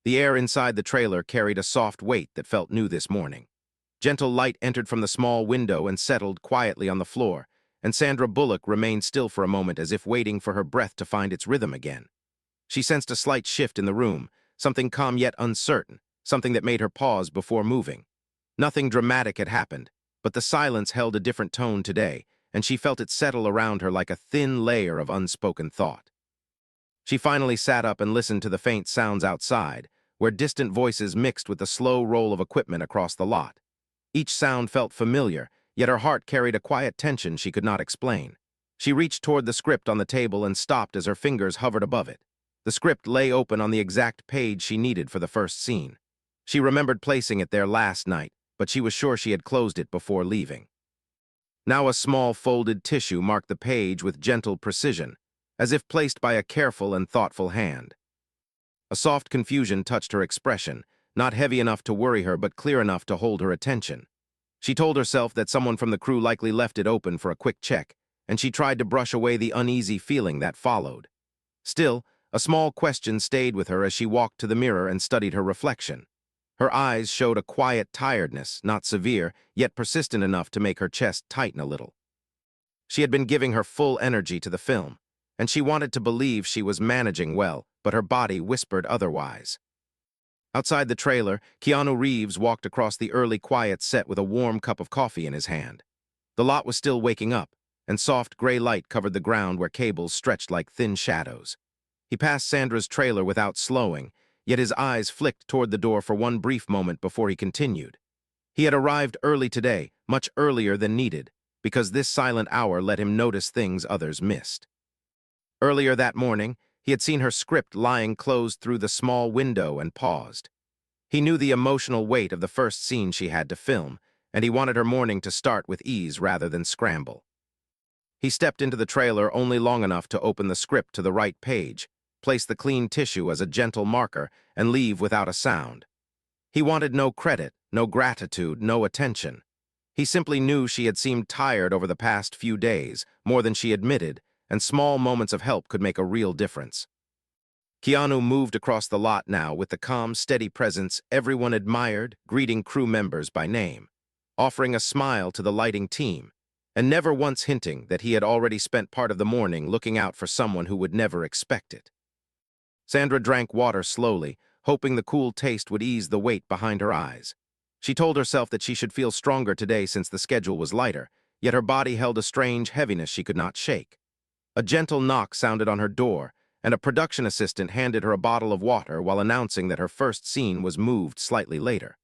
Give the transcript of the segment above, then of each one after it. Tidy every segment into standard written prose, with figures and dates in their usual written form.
The air inside the trailer carried a soft weight that felt new this morning. Gentle light entered from the small window and settled quietly on the floor, and Sandra Bullock remained still for a moment as if waiting for her breath to find its rhythm again. She sensed a slight shift in the room, something calm yet uncertain, something that made her pause before moving. Nothing dramatic had happened, but the silence held a different tone today, and she felt it settle around her like a thin layer of unspoken thought. She finally sat up and listened to the faint sounds outside, where distant voices mixed with the slow roll of equipment across the lot. Each sound felt familiar, yet her heart carried a quiet tension she could not explain. She reached toward the script on the table and stopped as her fingers hovered above it. The script lay open on the exact page she needed for the first scene. She remembered placing it there last night, but she was sure she had closed it before leaving. Now a small folded tissue marked the page with gentle precision, as if placed by a careful and thoughtful hand. A soft confusion touched her expression, not heavy enough to worry her but clear enough to hold her attention. She told herself that someone from the crew likely left it open for a quick check, and she tried to brush away the uneasy feeling that followed. Still, a small question stayed with her as she walked to the mirror and studied her reflection. Her eyes showed a quiet tiredness, not severe, yet persistent enough to make her chest tighten a little. She had been giving her full energy to the film, and she wanted to believe she was managing well, but her body whispered otherwise. Outside the trailer, Keanu Reeves walked across the early quiet set with a warm cup of coffee in his hand. The lot was still waking up, and soft gray light covered the ground where cables stretched like thin shadows. He passed Sandra's trailer without slowing, yet his eyes flicked toward the door for one brief moment before he continued. He had arrived early today, much earlier than needed, because this silent hour let him notice things others missed. Earlier that morning, he had seen her script lying closed through the small window and paused. He knew the emotional weight of the first scene she had to film, and he wanted her morning to start with ease rather than scramble. He stepped into the trailer only long enough to open the script to the right page, place the clean tissue as a gentle marker, and leave without a sound. He wanted no credit, no gratitude, no attention. He simply knew she had seemed tired over the past few days, more than she admitted, and small moments of help could make a real difference. Keanu moved across the lot now with the calm, steady presence everyone admired, greeting crew members by name, offering a smile to the lighting team, and never once hinting that he had already spent part of the morning looking out for someone who would never expect it. Sandra drank water slowly, hoping the cool taste would ease the weight behind her eyes. She told herself that she should feel stronger today since the schedule was lighter, yet her body held a strange heaviness she could not shake. A gentle knock sounded on her door, and a production assistant handed her a bottle of water while announcing that her first scene was moved slightly later.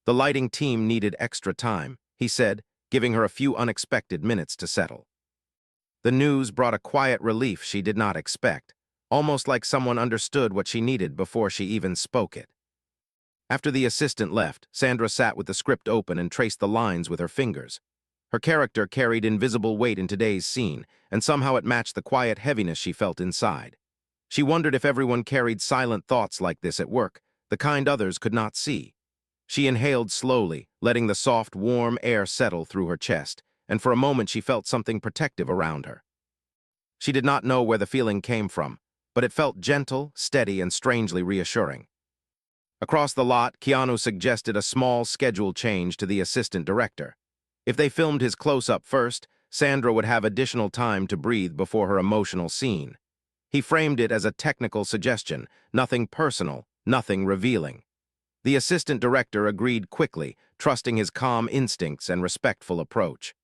The lighting team needed extra time, he said, giving her a few unexpected minutes to settle. The news brought a quiet relief she did not expect, almost like someone understood what she needed before she even spoke it. After the assistant left, Sandra sat with the script open and traced the lines with her fingers. Her character carried invisible weight in today's scene, and somehow it matched the quiet heaviness she felt inside. She wondered if everyone carried silent thoughts like this at work, the kind others could not see. She inhaled slowly, letting the soft, warm air settle through her chest, and for a moment she felt something protective around her. She did not know where the feeling came from, but it felt gentle, steady, and strangely reassuring. Across the lot, Keanu suggested a small schedule change to the assistant director. If they filmed his close-up first, Sandra would have additional time to breathe before her emotional scene. He framed it as a technical suggestion, nothing personal, nothing revealing. The assistant director agreed quickly, trusting his calm instincts and respectful approach.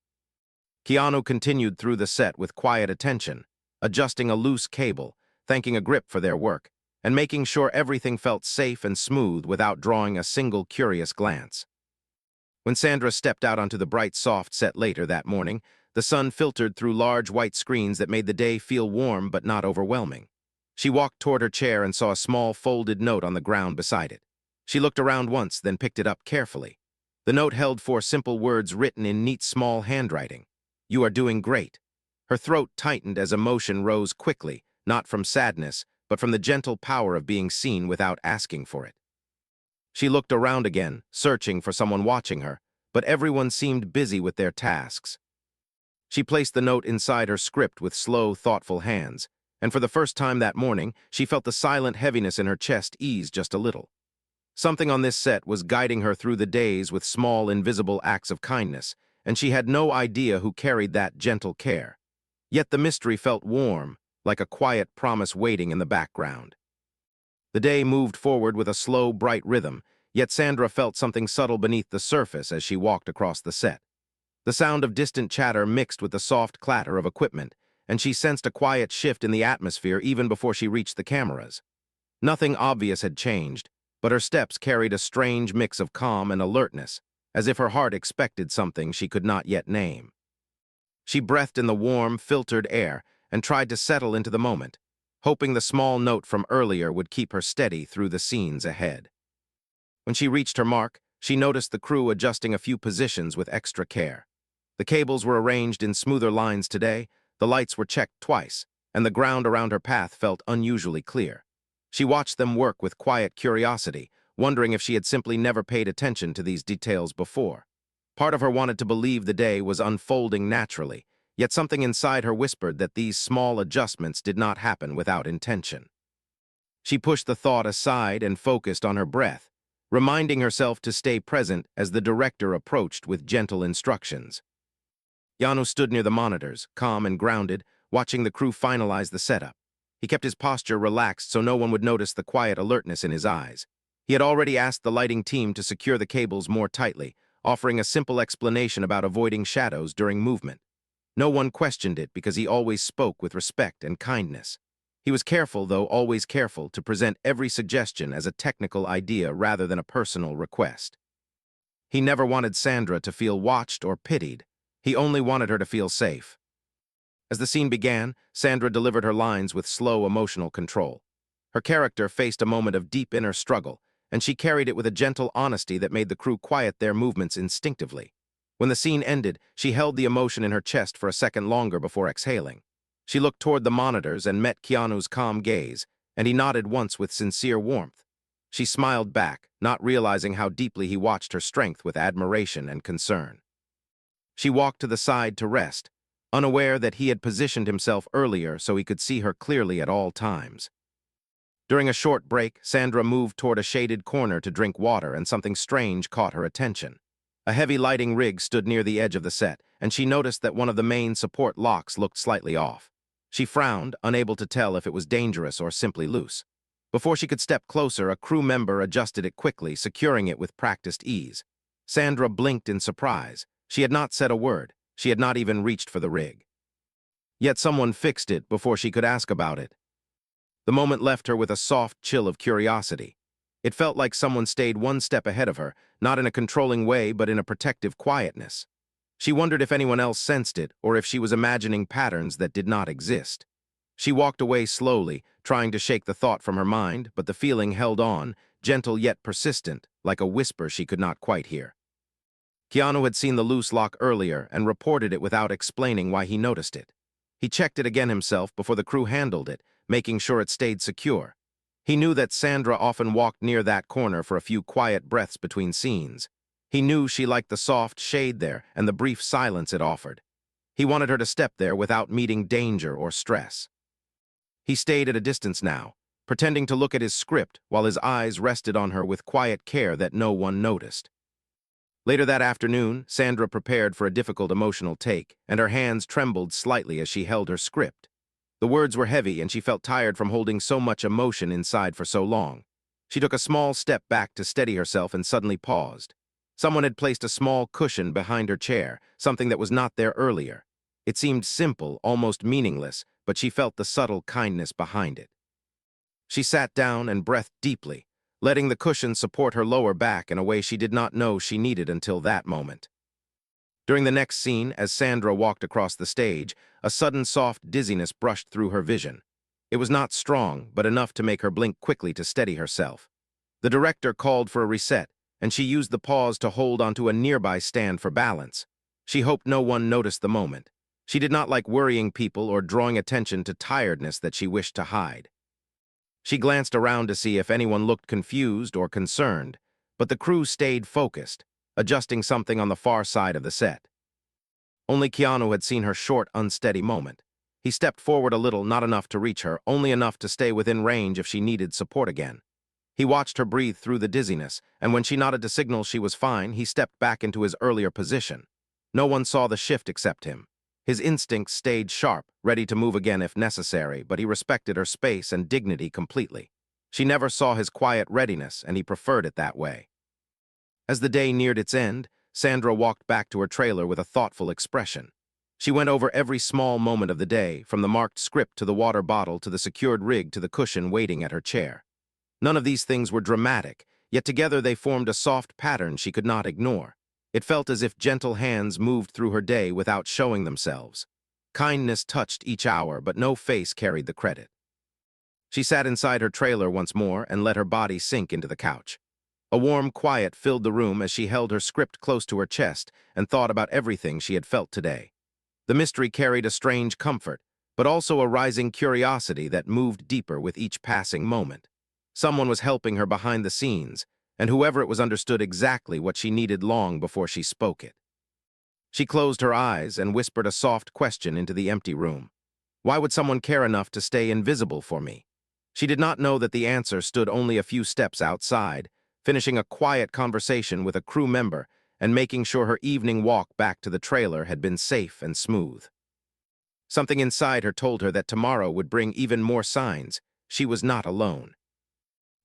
Keanu continued through the set with quiet attention, adjusting a loose cable, thanking a grip for their work, and making sure everything felt safe and smooth without drawing a single curious glance. When Sandra stepped out onto the bright, soft set later that morning, the sun filtered through large white screens that made the day feel warm but not overwhelming. She walked toward her chair and saw a small folded note on the ground beside it. She looked around once, then picked it up carefully. The note held 4 simple words written in neat small handwriting. "You are doing great." Her throat tightened as emotion rose quickly, not from sadness, but from the gentle power of being seen without asking for it. She looked around again, searching for someone watching her, but everyone seemed busy with their tasks. She placed the note inside her script with slow, thoughtful hands, and for the first time that morning, she felt the silent heaviness in her chest ease just a little. Something on this set was guiding her through the days with small, invisible acts of kindness, and she had no idea who carried that gentle care. Yet the mystery felt warm, like a quiet promise waiting in the background. The day moved forward with a slow, bright rhythm, yet Sandra felt something subtle beneath the surface as she walked across the set. The sound of distant chatter mixed with the soft clatter of equipment, and she sensed a quiet shift in the atmosphere even before she reached the cameras. Nothing obvious had changed, but her steps carried a strange mix of calm and alertness, as if her heart expected something she could not yet name. She breathed in the warm, filtered air and tried to settle into the moment, hoping the small note from earlier would keep her steady through the scenes ahead. When she reached her mark, she noticed the crew adjusting a few positions with extra care. The cables were arranged in smoother lines today, the lights were checked twice, and the ground around her path felt unusually clear. She watched them work with quiet curiosity, wondering if she had simply never paid attention to these details before. Part of her wanted to believe the day was unfolding naturally, yet something inside her whispered that these small adjustments did not happen without intention. She pushed the thought aside and focused on her breath, reminding herself to stay present as the director approached with gentle instructions. Keanu stood near the monitors, calm and grounded, watching the crew finalize the setup. He kept his posture relaxed so no one would notice the quiet alertness in his eyes. He had already asked the lighting team to secure the cables more tightly, offering a simple explanation about avoiding shadows during movement. No one questioned it because he always spoke with respect and kindness. He was careful, though always careful, to present every suggestion as a technical idea rather than a personal request. He never wanted Sandra to feel watched or pitied. He only wanted her to feel safe. As the scene began, Sandra delivered her lines with slow, emotional control. Her character faced a moment of deep inner struggle, and she carried it with a gentle honesty that made the crew quiet their movements instinctively. When the scene ended, she held the emotion in her chest for a second longer before exhaling. She looked toward the monitors and met Keanu's calm gaze, and he nodded once with sincere warmth. She smiled back, not realizing how deeply he watched her strength with admiration and concern. She walked to the side to rest, unaware that he had positioned himself earlier so he could see her clearly at all times. During a short break, Sandra moved toward a shaded corner to drink water, and something strange caught her attention. A heavy lighting rig stood near the edge of the set, and she noticed that one of the main support locks looked slightly off. She frowned, unable to tell if it was dangerous or simply loose. Before she could step closer, a crew member adjusted it quickly, securing it with practiced ease. Sandra blinked in surprise. She had not said a word. She had not even reached for the rig. Yet someone fixed it before she could ask about it. The moment left her with a soft chill of curiosity. It felt like someone stayed one step ahead of her, not in a controlling way but in a protective quietness. She wondered if anyone else sensed it or if she was imagining patterns that did not exist. She walked away slowly, trying to shake the thought from her mind, but the feeling held on, gentle yet persistent, like a whisper she could not quite hear. Keanu had seen the loose lock earlier and reported it without explaining why he noticed it. He checked it again himself before the crew handled it, making sure it stayed secure. He knew that Sandra often walked near that corner for a few quiet breaths between scenes. He knew she liked the soft shade there and the brief silence it offered. He wanted her to step there without meeting danger or stress. He stayed at a distance now, pretending to look at his script while his eyes rested on her with quiet care that no one noticed. Later that afternoon, Sandra prepared for a difficult emotional take, and her hands trembled slightly as she held her script. The words were heavy, and she felt tired from holding so much emotion inside for so long. She took a small step back to steady herself and suddenly paused. Someone had placed a small cushion behind her chair, something that was not there earlier. It seemed simple, almost meaningless, but she felt the subtle kindness behind it. She sat down and breathed deeply, letting the cushion support her lower back in a way she did not know she needed until that moment. During the next scene, as Sandra walked across the stage, a sudden soft dizziness brushed through her vision. It was not strong, but enough to make her blink quickly to steady herself. The director called for a reset, and she used the pause to hold onto a nearby stand for balance. She hoped no one noticed the moment. She did not like worrying people or drawing attention to tiredness that she wished to hide. She glanced around to see if anyone looked confused or concerned, but the crew stayed focused, adjusting something on the far side of the set. Only Keanu had seen her short, unsteady moment. He stepped forward a little, not enough to reach her, only enough to stay within range if she needed support again. He watched her breathe through the dizziness, and when she nodded to signal she was fine, he stepped back into his earlier position. No one saw the shift except him. His instincts stayed sharp, ready to move again if necessary, but he respected her space and dignity completely. She never saw his quiet readiness, and he preferred it that way. As the day neared its end, Sandra walked back to her trailer with a thoughtful expression. She went over every small moment of the day, from the marked script to the water bottle to the secured rig to the cushion waiting at her chair. None of these things were dramatic, yet together they formed a soft pattern she could not ignore. It felt as if gentle hands moved through her day without showing themselves. Kindness touched each hour, but no face carried the credit. She sat inside her trailer once more and let her body sink into the couch. A warm quiet filled the room as she held her script close to her chest and thought about everything she had felt today. The mystery carried a strange comfort, but also a rising curiosity that moved deeper with each passing moment. Someone was helping her behind the scenes, and whoever it was understood exactly what she needed long before she spoke it. She closed her eyes and whispered a soft question into the empty room. Why would someone care enough to stay invisible for me? She did not know that the answer stood only a few steps outside, finishing a quiet conversation with a crew member and making sure her evening walk back to the trailer had been safe and smooth. Something inside her told her that tomorrow would bring even more signs. She was not alone.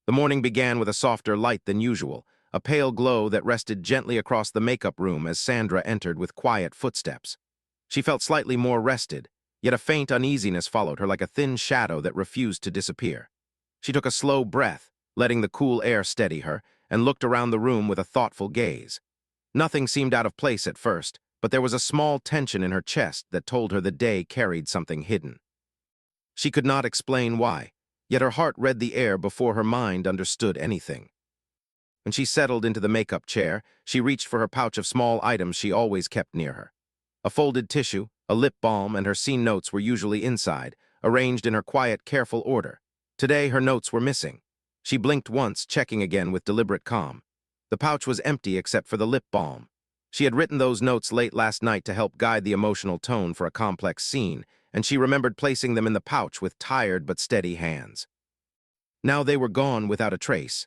The morning began with a softer light than usual, a pale glow that rested gently across the makeup room as Sandra entered with quiet footsteps. She felt slightly more rested, yet a faint uneasiness followed her like a thin shadow that refused to disappear. She took a slow breath, letting the cool air steady her, and looked around the room with a thoughtful gaze. Nothing seemed out of place at first, but there was a small tension in her chest that told her the day carried something hidden. She could not explain why, yet her heart read the air before her mind understood anything. When she settled into the makeup chair, she reached for her pouch of small items she always kept near her. A folded tissue, a lip balm, and her scene notes were usually inside, arranged in her quiet, careful order. Today, her notes were missing. She blinked once, checking again with deliberate calm. The pouch was empty except for the lip balm. She had written those notes late last night to help guide the emotional tone for a complex scene, and she remembered placing them in the pouch with tired but steady hands. Now they were gone without a trace.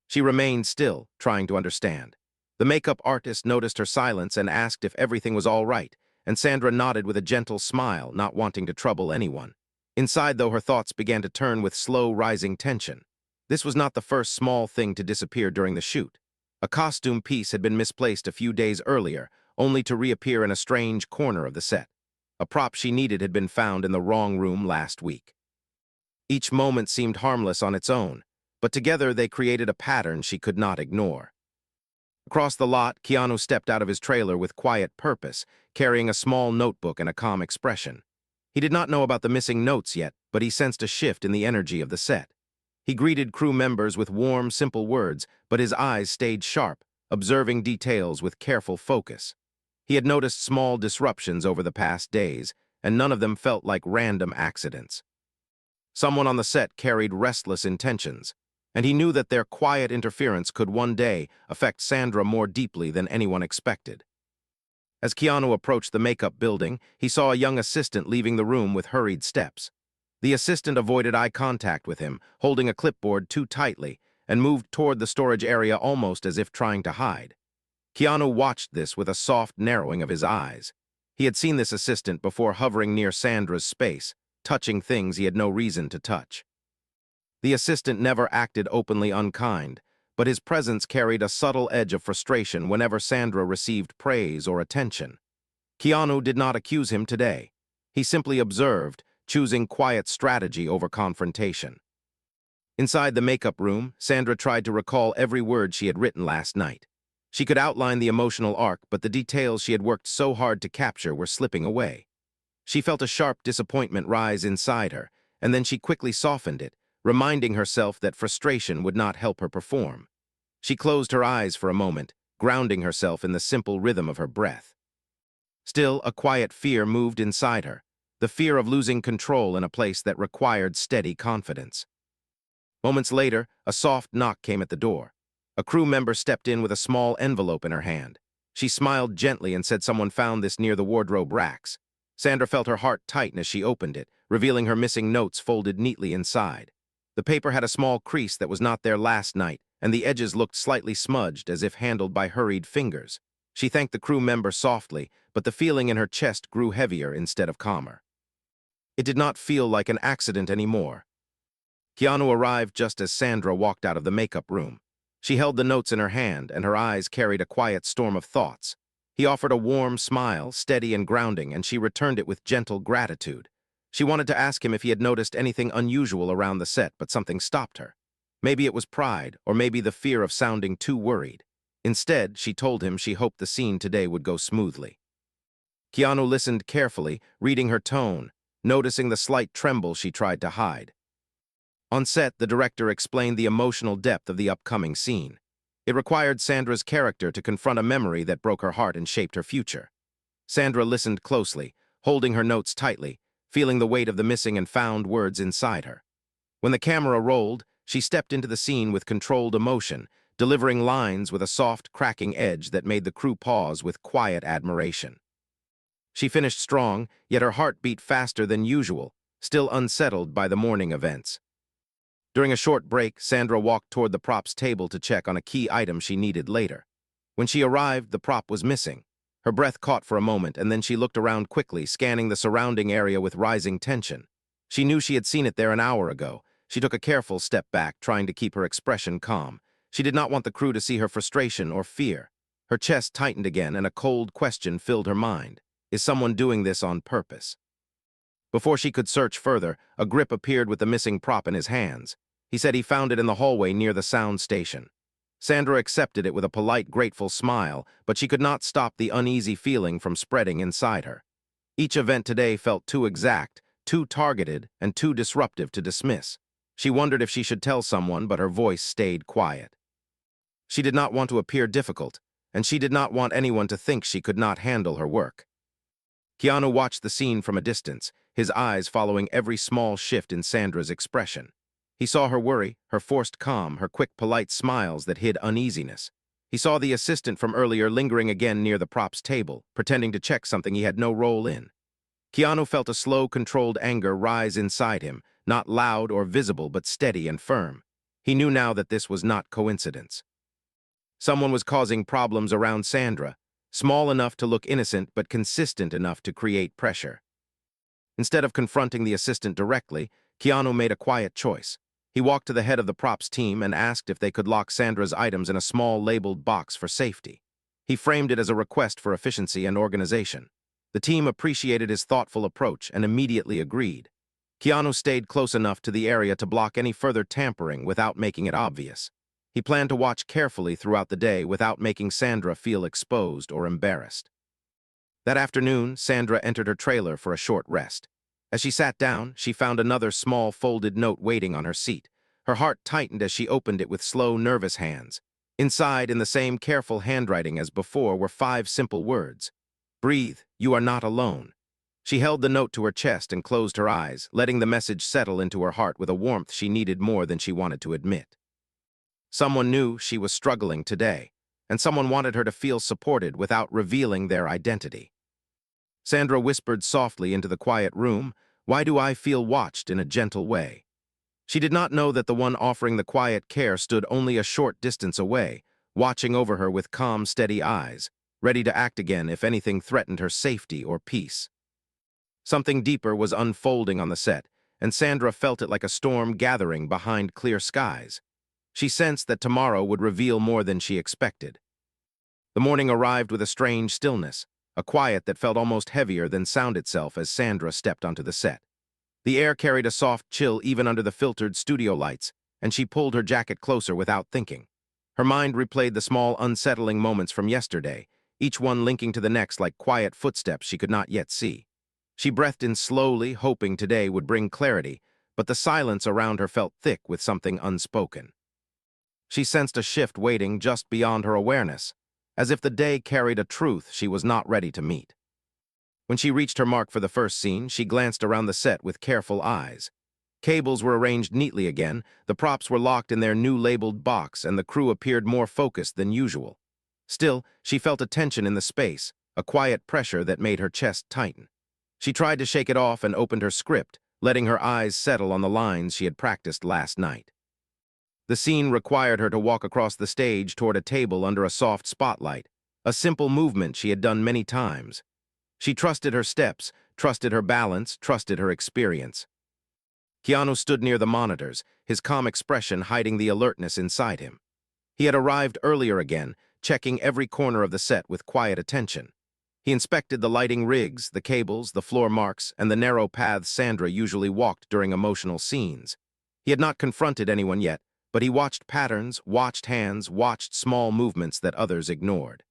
She remained still, trying to understand. The makeup artist noticed her silence and asked if everything was all right, and Sandra nodded with a gentle smile, not wanting to trouble anyone. Inside, though, her thoughts began to turn with slow, rising tension. This was not the first small thing to disappear during the shoot. A costume piece had been misplaced a few days earlier, only to reappear in a strange corner of the set. A prop she needed had been found in the wrong room last week. Each moment seemed harmless on its own, but together they created a pattern she could not ignore. Across the lot, Keanu stepped out of his trailer with quiet purpose, carrying a small notebook and a calm expression. He did not know about the missing notes yet, but he sensed a shift in the energy of the set. He greeted crew members with warm, simple words, but his eyes stayed sharp, observing details with careful focus. He had noticed small disruptions over the past days, and none of them felt like random accidents. Someone on the set carried restless intentions, and he knew that their quiet interference could one day affect Sandra more deeply than anyone expected. As Keanu approached the makeup building, he saw a young assistant leaving the room with hurried steps. The assistant avoided eye contact with him, holding a clipboard too tightly, and moved toward the storage area almost as if trying to hide. Keanu watched this with a soft narrowing of his eyes. He had seen this assistant before hovering near Sandra's space, touching things he had no reason to touch. The assistant never acted openly unkind, but his presence carried a subtle edge of frustration whenever Sandra received praise or attention. Keanu did not accuse him today. He simply observed, choosing quiet strategy over confrontation. Inside the makeup room, Sandra tried to recall every word she had written last night. She could outline the emotional arc, but the details she had worked so hard to capture were slipping away. She felt a sharp disappointment rise inside her, and then she quickly softened it, reminding herself that frustration would not help her perform. She closed her eyes for a moment, grounding herself in the simple rhythm of her breath. Still, a quiet fear moved inside her, the fear of losing control in a place that required steady confidence. Moments later, a soft knock came at the door. A crew member stepped in with a small envelope in her hand. She smiled gently and said someone found this near the wardrobe racks. Sandra felt her heart tighten as she opened it, revealing her missing notes folded neatly inside. The paper had a small crease that was not there last night, and the edges looked slightly smudged as if handled by hurried fingers. She thanked the crew member softly, but the feeling in her chest grew heavier instead of calmer. It did not feel like an accident anymore. Keanu arrived just as Sandra walked out of the makeup room. She held the notes in her hand, and her eyes carried a quiet storm of thoughts. He offered a warm smile, steady and grounding, and she returned it with gentle gratitude. She wanted to ask him if he had noticed anything unusual around the set, but something stopped her. Maybe it was pride, or maybe the fear of sounding too worried. Instead, she told him she hoped the scene today would go smoothly. Keanu listened carefully, reading her tone, noticing the slight tremble she tried to hide. On set, the director explained the emotional depth of the upcoming scene. It required Sandra's character to confront a memory that broke her heart and shaped her future. Sandra listened closely, holding her notes tightly, feeling the weight of the missing and found words inside her. When the camera rolled, she stepped into the scene with controlled emotion, delivering lines with a soft, cracking edge that made the crew pause with quiet admiration. She finished strong, yet her heart beat faster than usual, still unsettled by the morning events. During a short break, Sandra walked toward the props table to check on a key item she needed later. When she arrived, the prop was missing. Her breath caught for a moment, and then she looked around quickly, scanning the surrounding area with rising tension. She knew she had seen it there an hour ago. She took a careful step back, trying to keep her expression calm. She did not want the crew to see her frustration or fear. Her chest tightened again, and a cold question filled her mind. Is someone doing this on purpose? Before she could search further, a grip appeared with the missing prop in his hands. He said he found it in the hallway near the sound station. Sandra accepted it with a polite, grateful smile, but she could not stop the uneasy feeling from spreading inside her. Each event today felt too exact, too targeted, and too disruptive to dismiss. She wondered if she should tell someone, but her voice stayed quiet. She did not want to appear difficult, and she did not want anyone to think she could not handle her work. Keanu watched the scene from a distance, his eyes following every small shift in Sandra's expression. He saw her worry, her forced calm, her quick, polite smiles that hid uneasiness. He saw the assistant from earlier lingering again near the props table, pretending to check something he had no role in. Keanu felt a slow, controlled anger rise inside him, not loud or visible, but steady and firm. He knew now that this was not coincidence. Someone was causing problems around Sandra, small enough to look innocent but consistent enough to create pressure. Instead of confronting the assistant directly, Keanu made a quiet choice. He walked to the head of the props team and asked if they could lock Sandra's items in a small labeled box for safety. He framed it as a request for efficiency and organization. The team appreciated his thoughtful approach and immediately agreed. Keanu stayed close enough to the area to block any further tampering without making it obvious. He planned to watch carefully throughout the day without making Sandra feel exposed or embarrassed. That afternoon, Sandra entered her trailer for a short rest. As she sat down, she found another small folded note waiting on her seat. Her heart tightened as she opened it with slow, nervous hands. Inside, in the same careful handwriting as before, were 5 simple words. Breathe, you are not alone. She held the note to her chest and closed her eyes, letting the message settle into her heart with a warmth she needed more than she wanted to admit. Someone knew she was struggling today, and someone wanted her to feel supported without revealing their identity. Sandra whispered softly into the quiet room, "Why do I feel watched?" in a gentle way. She did not know that the one offering the quiet care stood only a short distance away, watching over her with calm, steady eyes, ready to act again if anything threatened her safety or peace. Something deeper was unfolding on the set, and Sandra felt it like a storm gathering behind clear skies. She sensed that tomorrow would reveal more than she expected. The morning arrived with a strange stillness, a quiet that felt almost heavier than sound itself as Sandra stepped onto the set. The air carried a soft chill even under the filtered studio lights, and she pulled her jacket closer without thinking. Her mind replayed the small, unsettling moments from yesterday, each one linking to the next like quiet footsteps she could not yet see. She breathed in slowly, hoping today would bring clarity, but the silence around her felt thick with something unspoken. She sensed a shift waiting just beyond her awareness, as if the day carried a truth she was not ready to meet. When she reached her mark for the first scene, she glanced around the set with careful eyes. Cables were arranged neatly again, the props were locked in their new labeled box, and the crew appeared more focused than usual. Still, she felt a tension in the space, a quiet pressure that made her chest tighten. She tried to shake it off and opened her script, letting her eyes settle on the lines she had practiced last night. The scene required her to walk across the stage toward a table under a soft spotlight, a simple movement she had done many times. She trusted her steps, trusted her balance, trusted her experience. Keanu stood near the monitors, his calm expression hiding the alertness inside him. He had arrived earlier again, checking every corner of the set with quiet attention. He inspected the lighting rigs, the cables, the floor marks, and the narrow paths Sandra usually walked during emotional scenes. He had not confronted anyone yet, but he watched patterns, watched hands, watched small movements that others ignored.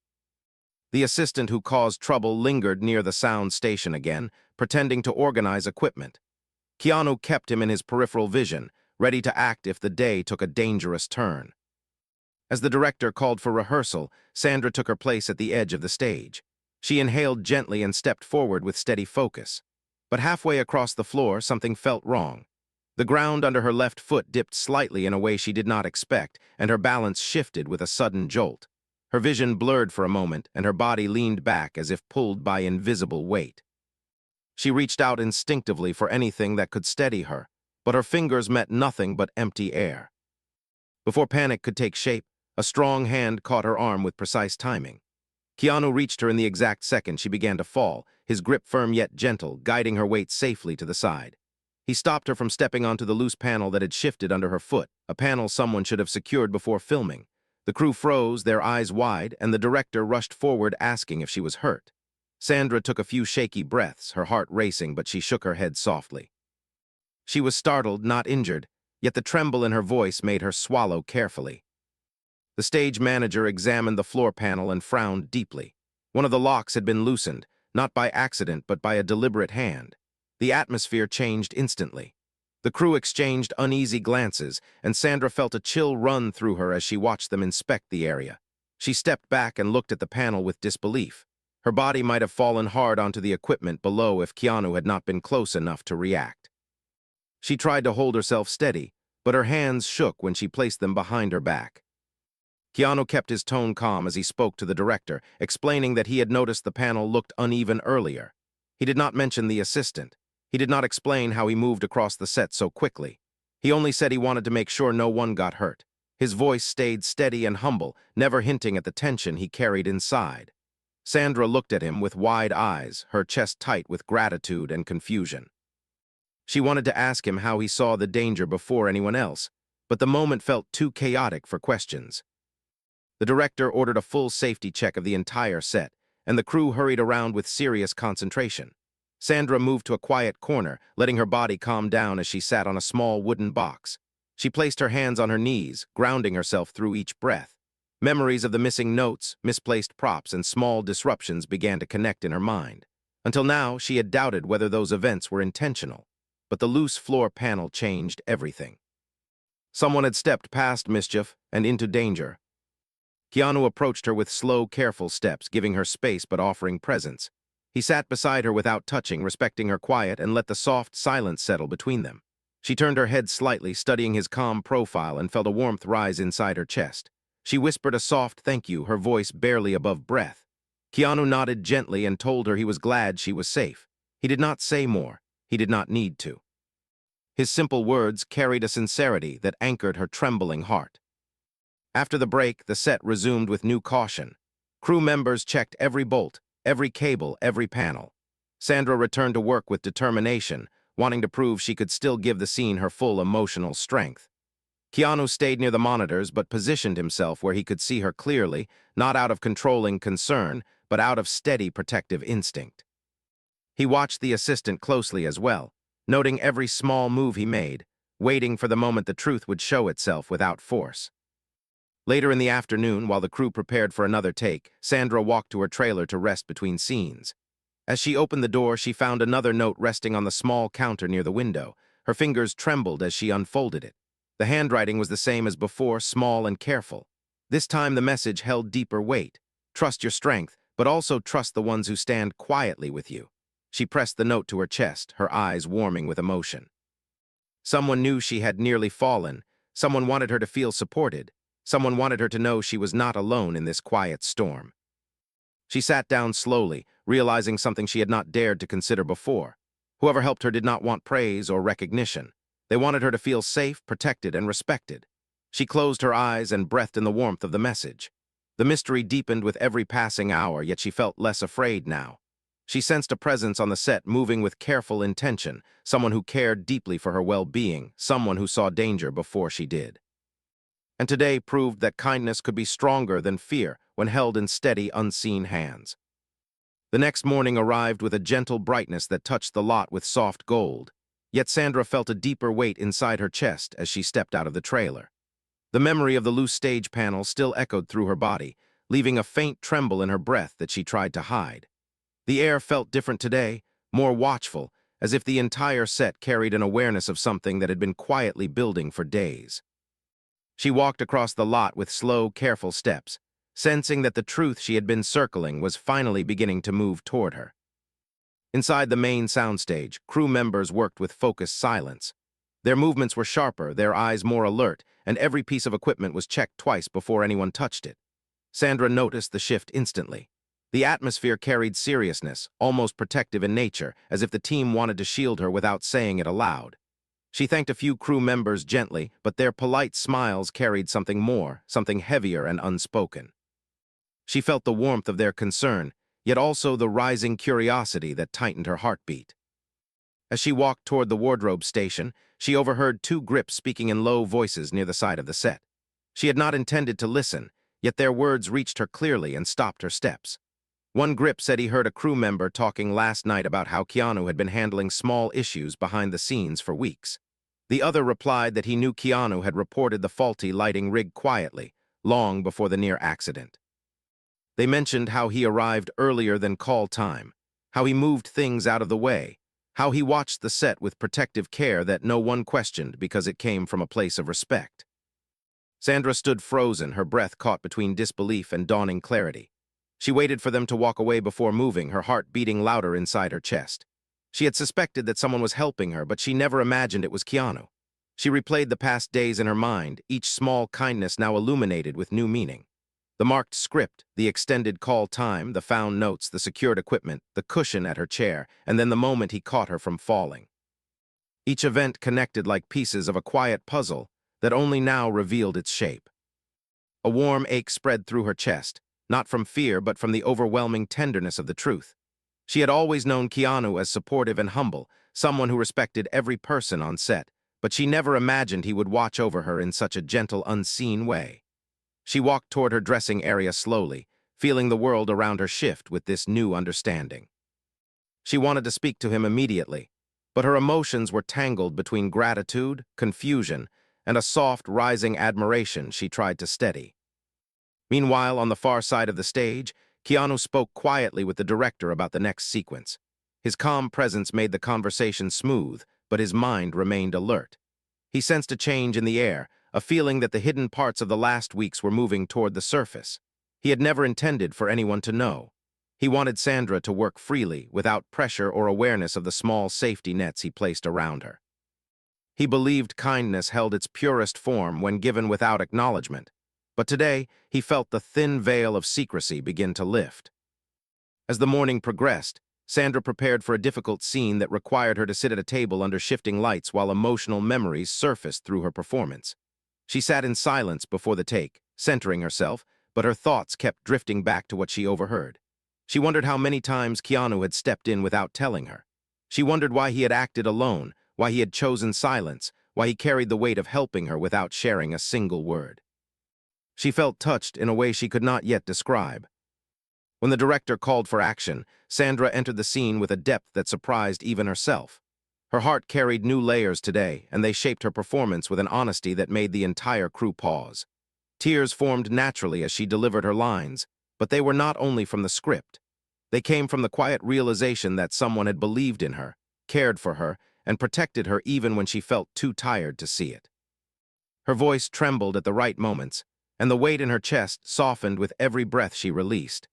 The assistant who caused trouble lingered near the sound station again, pretending to organize equipment. Keanu kept him in his peripheral vision, ready to act if the day took a dangerous turn. As the director called for rehearsal, Sandra took her place at the edge of the stage. She inhaled gently and stepped forward with steady focus. But halfway across the floor, something felt wrong. The ground under her left foot dipped slightly in a way she did not expect, and her balance shifted with a sudden jolt. Her vision blurred for a moment, and her body leaned back as if pulled by invisible weight. She reached out instinctively for anything that could steady her, but her fingers met nothing but empty air. Before panic could take shape, a strong hand caught her arm with precise timing. Keanu reached her in the exact second she began to fall, his grip firm yet gentle, guiding her weight safely to the side. He stopped her from stepping onto the loose panel that had shifted under her foot, a panel someone should have secured before filming. The crew froze, their eyes wide, and the director rushed forward asking if she was hurt. Sandra took a few shaky breaths, her heart racing, but she shook her head softly. She was startled, not injured, yet the tremble in her voice made her swallow carefully. The stage manager examined the floor panel and frowned deeply. One of the locks had been loosened, not by accident but by a deliberate hand. The atmosphere changed instantly. The crew exchanged uneasy glances, and Sandra felt a chill run through her as she watched them inspect the area. She stepped back and looked at the panel with disbelief. Her body might have fallen hard onto the equipment below if Keanu had not been close enough to react. She tried to hold herself steady, but her hands shook when she placed them behind her back. Keanu kept his tone calm as he spoke to the director, explaining that he had noticed the panel looked uneven earlier. He did not mention the assistant. He did not explain how he moved across the set so quickly. He only said he wanted to make sure no one got hurt. His voice stayed steady and humble, never hinting at the tension he carried inside. Sandra looked at him with wide eyes, her chest tight with gratitude and confusion. She wanted to ask him how he saw the danger before anyone else, but the moment felt too chaotic for questions. The director ordered a full safety check of the entire set, and the crew hurried around with serious concentration. Sandra moved to a quiet corner, letting her body calm down as she sat on a small wooden box. She placed her hands on her knees, grounding herself through each breath. Memories of the missing notes, misplaced props, and small disruptions began to connect in her mind. Until now, she had doubted whether those events were intentional. But the loose floor panel changed everything. Someone had stepped past mischief and into danger. Keanu approached her with slow, careful steps, giving her space but offering presence. He sat beside her without touching, respecting her quiet, and let the soft silence settle between them. She turned her head slightly, studying his calm profile, and felt a warmth rise inside her chest. She whispered a soft thank you, her voice barely above breath. Keanu nodded gently and told her he was glad she was safe. He did not say more. He did not need to. His simple words carried a sincerity that anchored her trembling heart. After the break, the set resumed with new caution. Crew members checked every bolt, every cable, every panel. Sandra returned to work with determination, wanting to prove she could still give the scene her full emotional strength. Keanu stayed near the monitors but positioned himself where he could see her clearly, not out of controlling concern, but out of steady protective instinct. He watched the assistant closely as well, noting every small move he made, waiting for the moment the truth would show itself without force. Later in the afternoon, while the crew prepared for another take, Sandra walked to her trailer to rest between scenes. As she opened the door, she found another note resting on the small counter near the window. Her fingers trembled as she unfolded it. The handwriting was the same as before, small and careful. This time the message held deeper weight. Trust your strength, but also trust the ones who stand quietly with you. She pressed the note to her chest, her eyes warming with emotion. Someone knew she had nearly fallen. Someone wanted her to feel supported. Someone wanted her to know she was not alone in this quiet storm. She sat down slowly, realizing something she had not dared to consider before. Whoever helped her did not want praise or recognition. They wanted her to feel safe, protected, and respected. She closed her eyes and breathed in the warmth of the message. The mystery deepened with every passing hour, yet she felt less afraid now. She sensed a presence on the set moving with careful intention, someone who cared deeply for her well-being, someone who saw danger before she did. And today proved that kindness could be stronger than fear when held in steady, unseen hands. The next morning arrived with a gentle brightness that touched the lot with soft gold, yet Sandra felt a deeper weight inside her chest as she stepped out of the trailer. The memory of the loose stage panel still echoed through her body, leaving a faint tremble in her breath that she tried to hide. The air felt different today, more watchful, as if the entire set carried an awareness of something that had been quietly building for days. She walked across the lot with slow, careful steps, sensing that the truth she had been circling was finally beginning to move toward her. Inside the main soundstage, crew members worked with focused silence. Their movements were sharper, their eyes more alert, and every piece of equipment was checked twice before anyone touched it. Sandra noticed the shift instantly. The atmosphere carried seriousness, almost protective in nature, as if the team wanted to shield her without saying it aloud. She thanked a few crew members gently, but their polite smiles carried something more, something heavier and unspoken. She felt the warmth of their concern, yet also the rising curiosity that tightened her heartbeat. As she walked toward the wardrobe station, she overheard two grips speaking in low voices near the side of the set. She had not intended to listen, yet their words reached her clearly and stopped her steps. One grip said he heard a crew member talking last night about how Keanu had been handling small issues behind the scenes for weeks. The other replied that he knew Keanu had reported the faulty lighting rig quietly, long before the near accident. They mentioned how he arrived earlier than call time, how he moved things out of the way, how he watched the set with protective care that no one questioned because it came from a place of respect. Sandra stood frozen, her breath caught between disbelief and dawning clarity. She waited for them to walk away before moving, her heart beating louder inside her chest. She had suspected that someone was helping her, but she never imagined it was Keanu. She replayed the past days in her mind, each small kindness now illuminated with new meaning. The marked script, the extended call time, the found notes, the secured equipment, the cushion at her chair, and then the moment he caught her from falling. Each event connected like pieces of a quiet puzzle that only now revealed its shape. A warm ache spread through her chest, not from fear but from the overwhelming tenderness of the truth. She had always known Keanu as supportive and humble, someone who respected every person on set, but she never imagined he would watch over her in such a gentle, unseen way. She walked toward her dressing area slowly, feeling the world around her shift with this new understanding. She wanted to speak to him immediately, but her emotions were tangled between gratitude, confusion, and a soft, rising admiration she tried to steady. Meanwhile, on the far side of the stage, Keanu spoke quietly with the director about the next sequence. His calm presence made the conversation smooth, but his mind remained alert. He sensed a change in the air, a feeling that the hidden parts of the last weeks were moving toward the surface. He had never intended for anyone to know. He wanted Sandra to work freely, without pressure or awareness of the small safety nets he placed around her. He believed kindness held its purest form when given without acknowledgement, but today he felt the thin veil of secrecy begin to lift. As the morning progressed, Sandra prepared for a difficult scene that required her to sit at a table under shifting lights while emotional memories surfaced through her performance. She sat in silence before the take, centering herself, but her thoughts kept drifting back to what she overheard. She wondered how many times Keanu had stepped in without telling her. She wondered why he had acted alone, why he had chosen silence, why he carried the weight of helping her without sharing a single word. She felt touched in a way she could not yet describe. When the director called for action, Sandra entered the scene with a depth that surprised even herself. Her heart carried new layers today, and they shaped her performance with an honesty that made the entire crew pause. Tears formed naturally as she delivered her lines, but they were not only from the script. They came from the quiet realization that someone had believed in her, cared for her, and protected her even when she felt too tired to see it. Her voice trembled at the right moments, and the weight in her chest softened with every breath she released.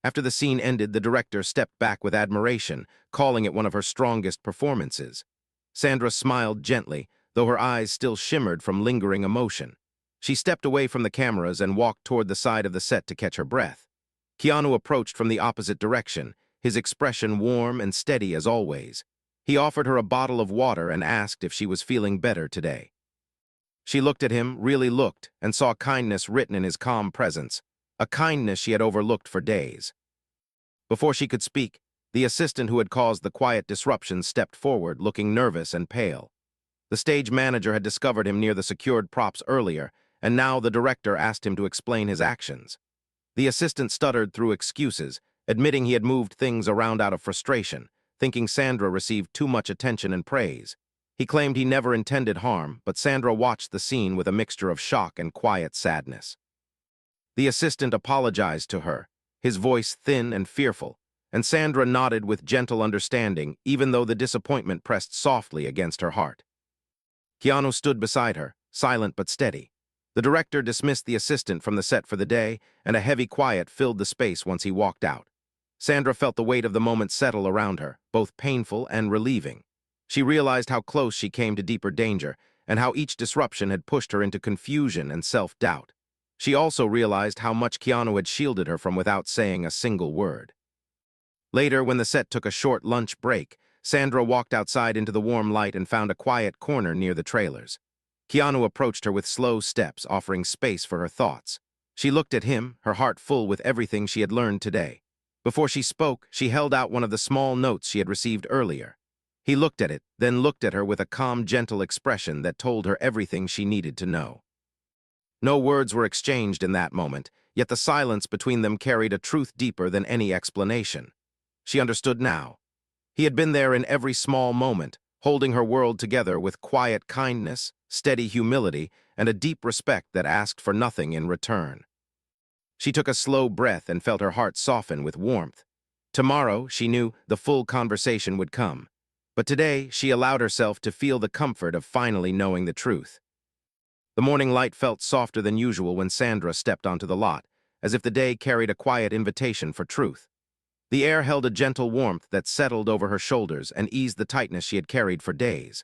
After the scene ended, the director stepped back with admiration, calling it one of her strongest performances. Sandra smiled gently, though her eyes still shimmered from lingering emotion. She stepped away from the cameras and walked toward the side of the set to catch her breath. Keanu approached from the opposite direction, his expression warm and steady as always. He offered her a bottle of water and asked if she was feeling better today. She looked at him, really looked, and saw kindness written in his calm presence, a kindness she had overlooked for days. Before she could speak, the assistant who had caused the quiet disruption stepped forward, looking nervous and pale. The stage manager had discovered him near the secured props earlier, and now the director asked him to explain his actions. The assistant stuttered through excuses, admitting he had moved things around out of frustration, thinking Sandra received too much attention and praise. He claimed he never intended harm, but Sandra watched the scene with a mixture of shock and quiet sadness. The assistant apologized to her, his voice thin and fearful, and Sandra nodded with gentle understanding, even though the disappointment pressed softly against her heart. Keanu stood beside her, silent but steady. The director dismissed the assistant from the set for the day, and a heavy quiet filled the space once he walked out. Sandra felt the weight of the moment settle around her, both painful and relieving. She realized how close she came to deeper danger, and how each disruption had pushed her into confusion and self-doubt. She also realized how much Keanu had shielded her from without saying a single word. Later, when the set took a short lunch break, Sandra walked outside into the warm light and found a quiet corner near the trailers. Keanu approached her with slow steps, offering space for her thoughts. She looked at him, her heart full with everything she had learned today. Before she spoke, she held out one of the small notes she had received earlier. He looked at it, then looked at her with a calm, gentle expression that told her everything she needed to know. No words were exchanged in that moment, yet the silence between them carried a truth deeper than any explanation. She understood now. He had been there in every small moment, holding her world together with quiet kindness, steady humility, and a deep respect that asked for nothing in return. She took a slow breath and felt her heart soften with warmth. Tomorrow, she knew, the full conversation would come. But today, she allowed herself to feel the comfort of finally knowing the truth. The morning light felt softer than usual when Sandra stepped onto the lot, as if the day carried a quiet invitation for truth. The air held a gentle warmth that settled over her shoulders and eased the tightness she had carried for days.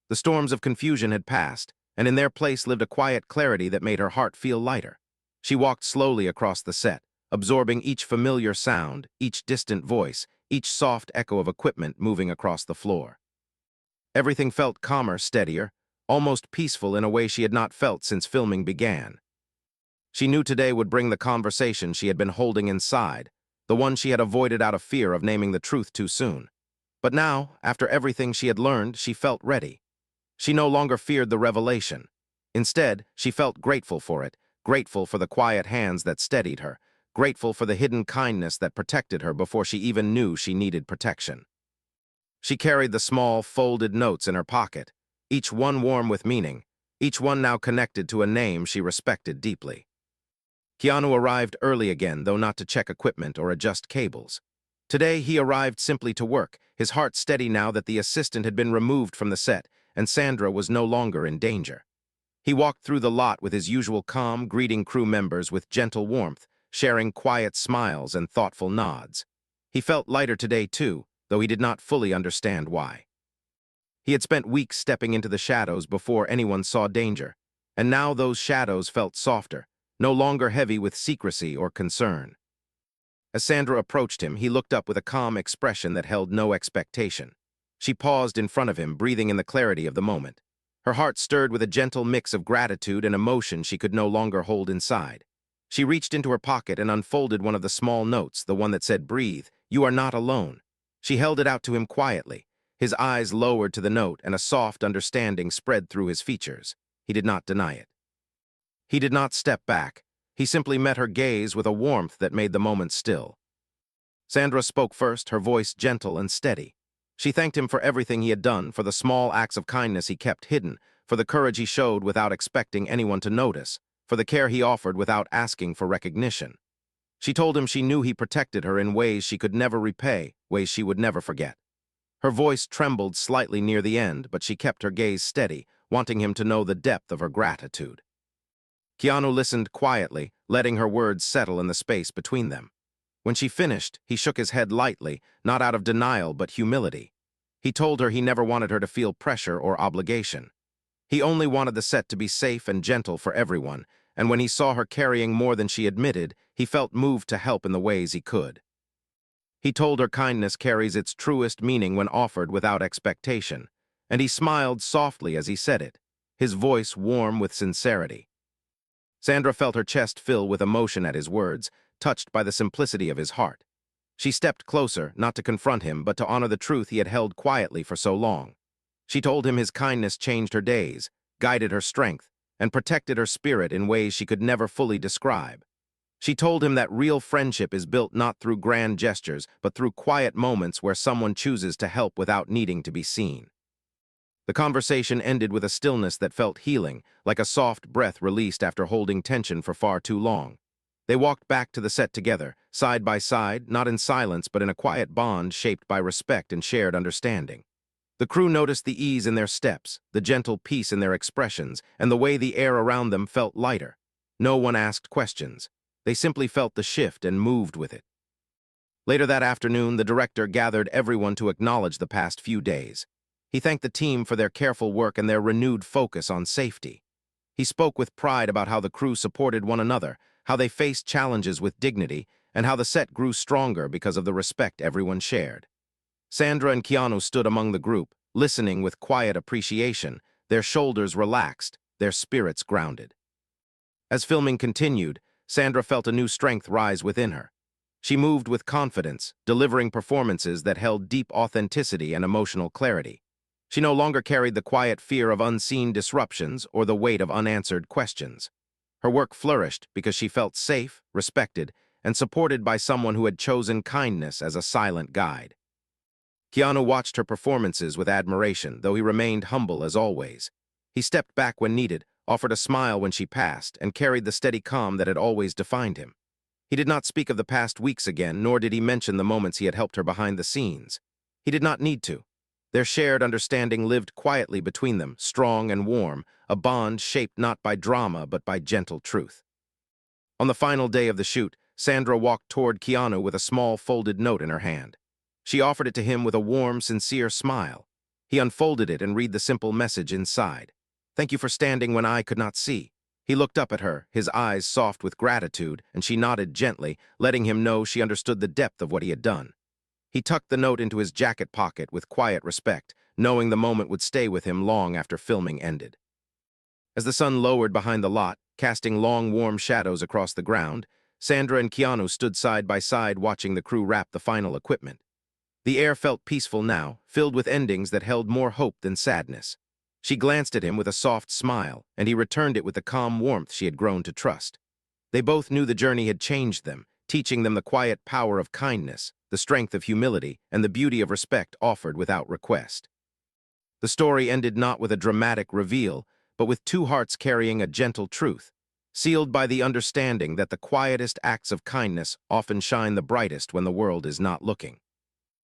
The storms of confusion had passed, and in their place lived a quiet clarity that made her heart feel lighter. She walked slowly across the set, absorbing each familiar sound, each distant voice, each soft echo of equipment moving across the floor. Everything felt calmer, steadier, almost peaceful in a way she had not felt since filming began. She knew today would bring the conversation she had been holding inside, the one she had avoided out of fear of naming the truth too soon. But now, after everything she had learned, she felt ready. She no longer feared the revelation. Instead, she felt grateful for it, grateful for the quiet hands that steadied her, grateful for the hidden kindness that protected her before she even knew she needed protection. She carried the small, folded notes in her pocket, each one warm with meaning, each one now connected to a name she respected deeply. Keanu arrived early again, though not to check equipment or adjust cables. Today, he arrived simply to work, his heart steady now that the assistant had been removed from the set and Sandra was no longer in danger. He walked through the lot with his usual calm, greeting crew members with gentle warmth, sharing quiet smiles and thoughtful nods. He felt lighter today, too, though he did not fully understand why. He had spent weeks stepping into the shadows before anyone saw danger, and now those shadows felt softer, no longer heavy with secrecy or concern. As Sandra approached him, he looked up with a calm expression that held no expectation. She paused in front of him, breathing in the clarity of the moment. Her heart stirred with a gentle mix of gratitude and emotion she could no longer hold inside. She reached into her pocket and unfolded one of the small notes, the one that said, "Breathe, you are not alone." She held it out to him quietly. His eyes lowered to the note, and a soft understanding spread through his features. He did not deny it. He did not step back. He simply met her gaze with a warmth that made the moment still. Sandra spoke first, her voice gentle and steady. She thanked him for everything he had done, for the small acts of kindness he kept hidden, for the courage he showed without expecting anyone to notice, for the care he offered without asking for recognition. She told him she knew he protected her in ways she could never repay, ways she would never forget. Her voice trembled slightly near the end, but she kept her gaze steady, wanting him to know the depth of her gratitude. Keanu listened quietly, letting her words settle in the space between them. When she finished, he shook his head lightly, not out of denial but humility. He told her he never wanted her to feel pressure or obligation. He only wanted the set to be safe and gentle for everyone, and when he saw her carrying more than she admitted, he felt moved to help in the ways he could. He told her kindness carries its truest meaning when offered without expectation, and he smiled softly as he said it, his voice warm with sincerity. Sandra felt her chest fill with emotion at his words, touched by the simplicity of his heart. She stepped closer, not to confront him, but to honor the truth he had held quietly for so long. She told him his kindness changed her days, guided her strength, and protected her spirit in ways she could never fully describe. She told him that real friendship is built not through grand gestures, but through quiet moments where someone chooses to help without needing to be seen. The conversation ended with a stillness that felt healing, like a soft breath released after holding tension for far too long. They walked back to the set together, side by side, not in silence but in a quiet bond shaped by respect and shared understanding. The crew noticed the ease in their steps, the gentle peace in their expressions, and the way the air around them felt lighter. No one asked questions. They simply felt the shift and moved with it. Later that afternoon, the director gathered everyone to acknowledge the past few days. He thanked the team for their careful work and their renewed focus on safety. He spoke with pride about how the crew supported one another, how they faced challenges with dignity, and how the set grew stronger because of the respect everyone shared. Sandra and Keanu stood among the group, listening with quiet appreciation, their shoulders relaxed, their spirits grounded. As filming continued, Sandra felt a new strength rise within her. She moved with confidence, delivering performances that held deep authenticity and emotional clarity. She no longer carried the quiet fear of unseen disruptions or the weight of unanswered questions. Her work flourished because she felt safe, respected, and supported by someone who had chosen kindness as a silent guide. Keanu watched her performances with admiration, though he remained humble as always. He stepped back when needed, offered a smile when she passed, and carried the steady calm that had always defined him. He did not speak of the past weeks again, nor did he mention the moments he had helped her behind the scenes. He did not need to. Their shared understanding lived quietly between them, strong and warm, a bond shaped not by drama but by gentle truth. On the final day of the shoot, Sandra walked toward Keanu with a small folded note in her hand. She offered it to him with a warm, sincere smile. He unfolded it and read the simple message inside. "Thank you for standing when I could not see." He looked up at her, his eyes soft with gratitude, and she nodded gently, letting him know she understood the depth of what he had done. He tucked the note into his jacket pocket with quiet respect, knowing the moment would stay with him long after filming ended. As the sun lowered behind the lot, casting long, warm shadows across the ground, Sandra and Keanu stood side by side watching the crew wrap the final equipment. The air felt peaceful now, filled with endings that held more hope than sadness. She glanced at him with a soft smile, and he returned it with the calm warmth she had grown to trust. They both knew the journey had changed them, teaching them the quiet power of kindness, the strength of humility, and the beauty of respect offered without request. The story ended not with a dramatic reveal, but with two hearts carrying a gentle truth, sealed by the understanding that the quietest acts of kindness often shine the brightest when the world is not looking.